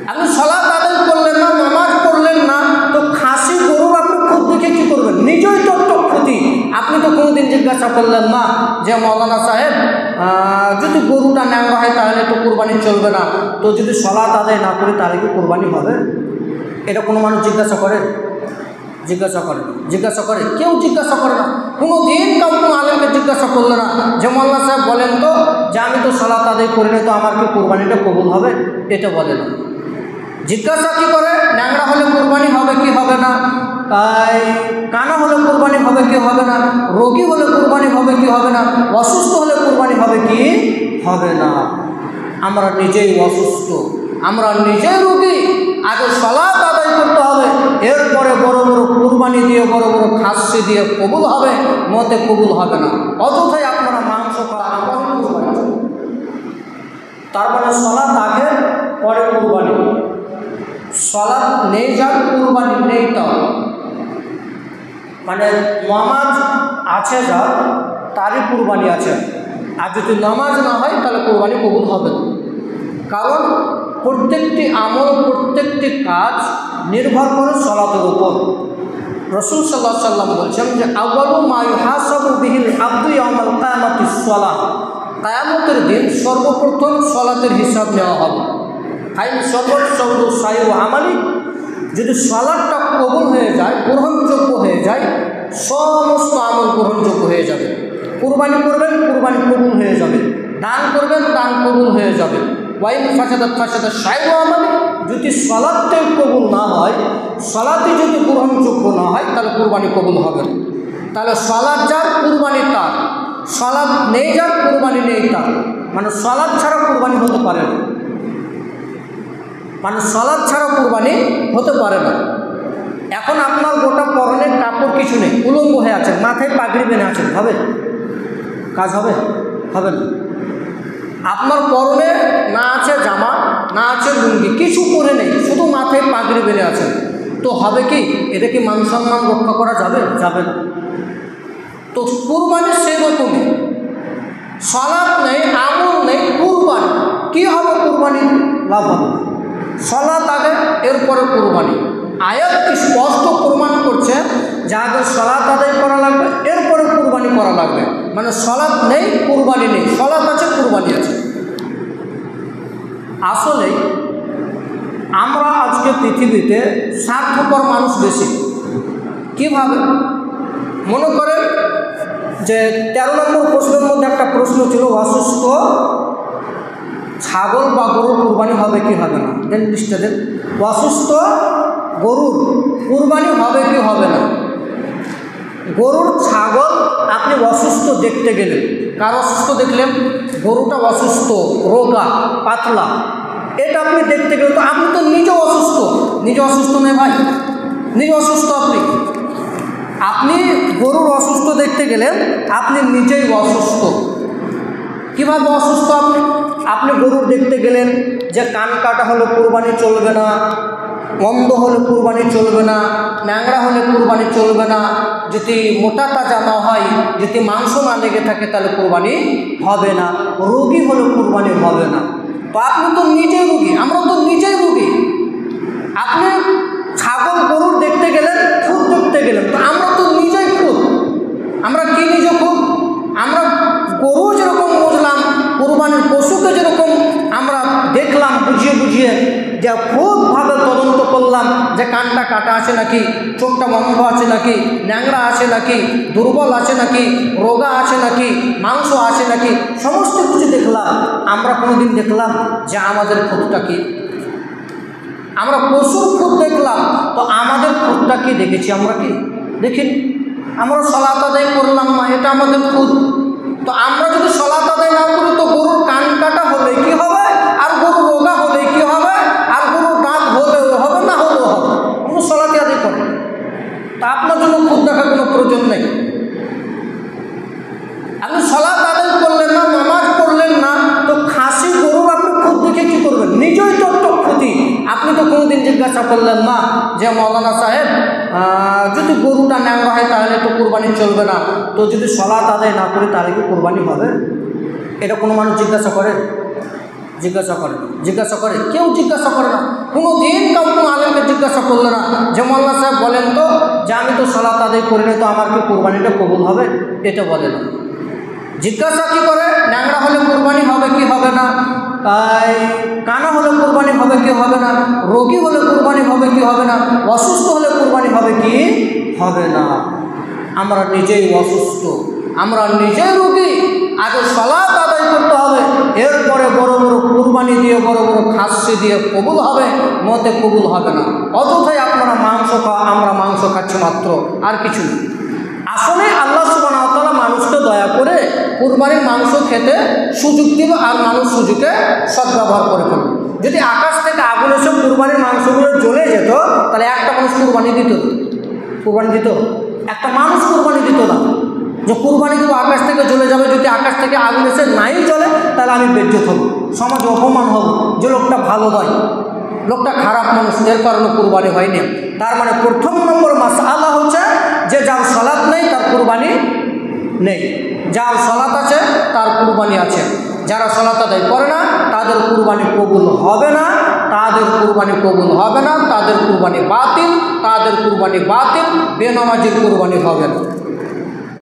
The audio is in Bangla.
আপনি সালাত আদায় করলেন না, নামাজ পড়লেন না, তো খাসি গরুর আপনি খুব দেখে কী করবেন? নিজেই তো একটা ক্ষতি। আপনি তো কোনোদিন জিজ্ঞাসা করলেন না যে মৌলানা সাহেব যদি গরুটা ন্যাংরা হয় তাহলে তো কোরবানি চলবে না, তো যদি সালাত আদায় না করি তাহলে কি কোরবানি হবে? এটা কোনো মানুষ জিজ্ঞাসা করে? জিজ্ঞাসা করে? কেউ জিজ্ঞাসা করে না। কোনো দিন কোনো আলেমকে জিজ্ঞাসা করলো না যে মৌলানা সাহেব বলেন তো যে আমি তো সালাত আদায় করি না, তো আমার কি কোরবানিটা কবুল হবে? এটা বলে না। জিজ্ঞাসা কী করে? ন্যাংরা হলে কোরবানি হবে কি হবে না, কানা হলে কোরবানি হবে কি হবে না, রোগী হলে কোরবানি হবে কি হবে না, অসুস্থ হলে কোরবানি হবে কি হবে না। আমরা নিজেই অসুস্থ, আমরা নিজেই রোগী, আগে সালাত আদায় করতে হবে, এরপরে বড় বড় কোরবানি দিয়ে বড় বড় খাসি দিয়ে কবুল হবে, মতে কবুল হবে না। অযথাই আপনারা মাংস খাওয়া, তার মানে সালাত আগে পরে কোরবানি। সালাত নেই যার কোরবানি নেই তাও, মানে নামাজ আছে যার তারই কোরবানি আছে, আর যদি নামাজ না হয় তাহলে কোরবানি কবুল হবে না। কারণ প্রত্যেকটি আমল, প্রত্যেকটি কাজ নির্ভর করে সালাতের উপর। রাসূল সাল্লাল্লাহু আলাইহি ওয়াসাল্লাম বলছেন যে আউয়ালু মা ইউহাসাবু বিহিল আবদু ইয়াউমাল কিয়ামাতিস সালাহ, কিয়ামতের দিন সর্বপ্রথম সালাতের হিসাব নেওয়া হবে। ফাইন সর্বসৌদু সাইরু আমালি, যদি সালাতটা কবুল হয়ে যায়, গ্রহণযোগ্য হয়ে যায়, সমস্ত আমল গ্রহণযোগ্য হয়ে যাবে। কুরবানি করবেন, কুরবানি কবুল হয়ে যাবে। দান করবেন, দান কবুল হয়ে যাবে। ওয়াইন ফাসাদাত সাইরু আমালি, যদি সালাতটাই কবুল না হয়, সালাতই যদি গ্রহণযোগ্য না হয়, তাহলে কুরবানি কবুল হবে না। তাহলে সালাত যার কুরবানি তার, সালাত নেই যার কুরবানি নেই তার, মানে সালাত ছাড়া কুরবানি হতে পারে না, মানে সালাত ছাড়া কুরবানি হতে পারে না। এখন আপনার গোটা পরনের কাপড় কিছু নেই, উলঙ্গ হয়ে আছেন, মাথায় পাগড়ি বেঁধে আছেন, হবে? কাজ হবে? হবে না। আপনার পরনে না আছে জামা, না আছে লুঙ্গি, কিছু পরে নেই, শুধু মাথায় পাগড়ি বেঁধে আছেন, তো হবে কি? এটা কি মান সম্মান রক্ষা করা যাবে? যাবে না। তো কুরবানি সেরকমই, সালাত নেই, আমল নেই, কুরবানি কী হবে? কুরবানি লাভ হবে। সালাত আগে, এরপরে কুরবানি। আয়াত স্পষ্ট প্রমাণ করছে যে আগে সালাত আদায় করা লাগবে, এরপরে কুরবানি করা লাগবে। মানে সালাত নেই, কুরবানি নেই, সালাত আছে, কুরবানি আছে। আসলে আমরা আজকে পৃথিবীতে স্বার্থপর মানুষ বেশি। কীভাবে? মনে করেন যে 13 নম্বর প্রশ্নের মধ্যে একটা প্রশ্ন ছিল, অসুস্থ ছাগল বা গরুর কুরবানি হবে কি হবে না? দেন লিস্টে দেন। অসুস্থ গরুর কুরবানি হবে কি হবে না? গরুর, ছাগল আপনি অসুস্থ দেখতে গেলেন, কার অসুস্থ দেখলেন? গরুটা অসুস্থ, রোগা, পাতলা, এটা আপনি দেখতে গেলেন, তো আপনি তো নিজে অসুস্থ। নিজে অসুস্থ নেই ভাই, নিজে অসুস্থ। আপনি গরুর অসুস্থ দেখতে গেলেন, আপনি নিজেই অসুস্থ। কীভাবে অসুস্থ? আপনি গরুর দেখতে গেলেন যে কান কাটা হলে কুরবানি চলবে না, অন্ধ হলে কুরবানি চলবে না, ন্যাংরা হলে কুরবানি চলবে না, যদি মোটা তাজা না হয়, যদি মাংস না লেগে থাকে তাহলে কুরবানি হবে না, রোগী হলে কুরবানি হবে না। তো আপনি তো নিজেই রোগী, আমরা তো নিজেই রোগী। আপনি ছাগল গরুর দেখতে গেলেন, খুদ দেখতে গেলেন, তো আমরা তো নিজেই খুদ। আমরা কি নিজে খুদ? আমরা গরু যেরকম বুঝলাম, কুরবানির পশুকে যেরকম আমরা দেখলাম বুঝিয়ে বুঝিয়ে, যে খুবভাবে তদন্ত করলাম যে কানটা কাটা আছে নাকি, চোখটা বন্ধ আছে নাকি, ন্যাংরা আছে নাকি, দুর্বল আছে নাকি, রোগা আছে নাকি, মাংস আছে নাকি, সমস্ত কিছু দেখলাম। আমরা কোনোদিন দেখলাম যে আমাদের খুদটা কি? আমরা পশুর খুদ দেখলাম, তো আমাদের খুদটা কি দেখেছি? আমরা কি দেখিনি? আমরা সালাত আদায় করলাম না, এটা আমাদের খুদ। তো আমরা যদি সালাত আদায় না করি, তো গরুর কান কাটা হলে কি হবে, আর গরু রোগা হলে কি হবে, আর গরুর দাঁত হলেও হবে, না হলেও হবে, আমরা সালাত আদায় করি। তা আপনার জন্য খুদ দেখার কোনো প্রয়োজন নেই। আপনি সালাত আদায় করলেন না, নামাজ পড়লেন না, তো খাসি গরুর আপনি খুদ দেখে কী করবেন? নিজেই তো একটা ক্ষতি। আপনি তো কোনোদিন জিজ্ঞাসা করলেন না যে মৌলানা সাহেব যদি গরুটা ন্যাংরা হয় তাহলে তো কুরবানি চলবে না, তো যদি সালাত আদায় না করি তাহলে কি কুরবানি হবে? এটা কোনো মানুষ জিজ্ঞাসা করে? জিজ্ঞাসা করে? কেউ জিজ্ঞাসা করে না। কোনো দিন কোনো আলেমকে জিজ্ঞাসা করলো না যে মোল্লা সাহেব বলেন তো যে আমি তো সালাত আদায় করিনি, তো আমার কি কোরবানিটা কবুল হবে? এটা বলে না। জিজ্ঞাসা কী করে? ন্যাংরা হলে কোরবানি হবে কি হবে না, কানা হলে কোরবানি হবে কি হবে না, রোগী হলে কোরবানি হবে কি হবে না, অসুস্থ হলে কোরবানি হবে কি হবে না। আমরা নিজেই অসুস্থ, আমরা নিজেই রোগী, আগে সালাত আদায় করতে হবে, এরপরে বড় বড় কোরবানি দিয়ে বড় বড় খাসি দিয়ে কবুল হবে, মতে কবুল হবে না। অযথাই আপনারা মাংস খাওয়া, আমরা মাংস খাচ্ছি মাত্র, আর কিছু নেই। আসলে আল্লাহ সুবহানাহু ওয়া তাআলা মানুষকে দয়া করে কুরবানির মাংস খেতে সুযোগ দিল, আর মানুষ সুযোগে সদ্ব্যবহার করে ফেলবে। যদি আকাশ থেকে আগুন এসে কুরবানির মাংসগুলো জ্বলে যেত, তাহলে একটা মানুষ কুরবানি দিত? কুরবানি দিত? একটা মানুষ কুরবানি দিত না। যে কুরবানি দেবো, আকাশ থেকে জ্বলে যাবে, যদি আকাশ থেকে আগুন এসে নাই জ্বলে তাহলে আমি বেজ্জত হব, সমাজে অপমান হব যে লোকটা ভালো নয়, লোকটা খারাপ মানুষ, এর কারণে কুরবানি হয়নি। তার মানে প্রথম নম্বর মাসআলা হচ্ছে যে যার সালাত নেই তার কুরবানি নেই, যার সালাত আছে তার কুরবানি আছে। যারা সালাত আদায় করে না তাদের কুরবানি কবুল হবে না, তাদের কুরবানি কবুল হবে না, তাদের কুরবানি বাতিল, তাদের কুরবানি বাতিল, বেনামাজির কুরবানি হবে না।